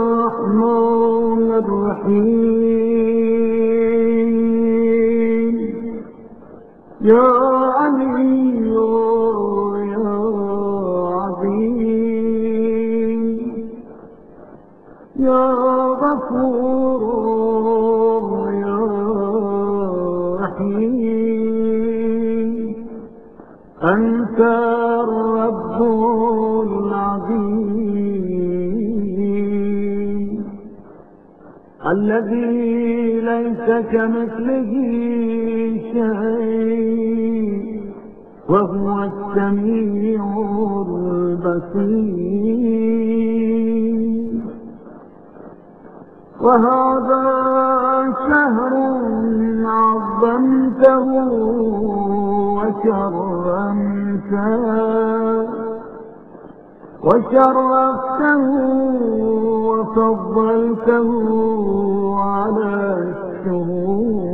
الرحمن الرحيم. يا علي يا عظيم يا غفور يا رحيم، أنت الرب العظيم الذي ليس كمثله شيء وهو السميع البصير. وهذا شهر عظمته وشرفته وفضلته على الشهور،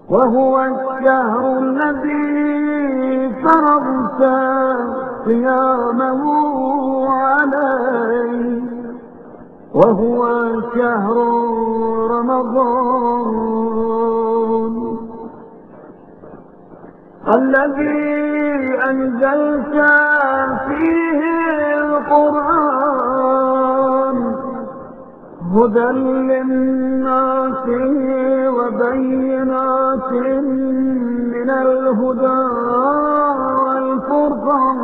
وهو الشهر الذي فرضت صيامه عليه، وهو شهر رمضان الذي أنزلت فيه القرآن هدى للناس وبينات من الهدى والفرقان،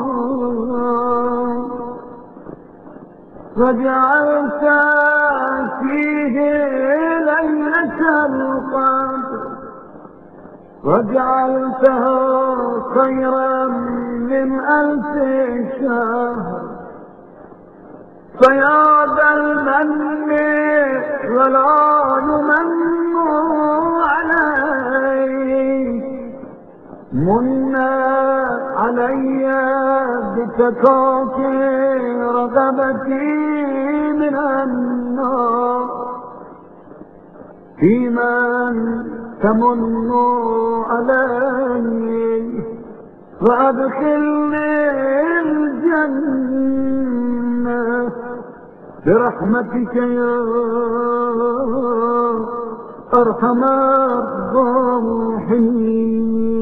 وجعلت فيه ليلة القدر وجعلتها خيرا من 1000 شهر. فيا ذا المن ولا يمن عليك، من علي بتكاكي رغبتي من النار، في من تمن علي وأدخلني الجنة برحمتك يا أرحم الراحمين.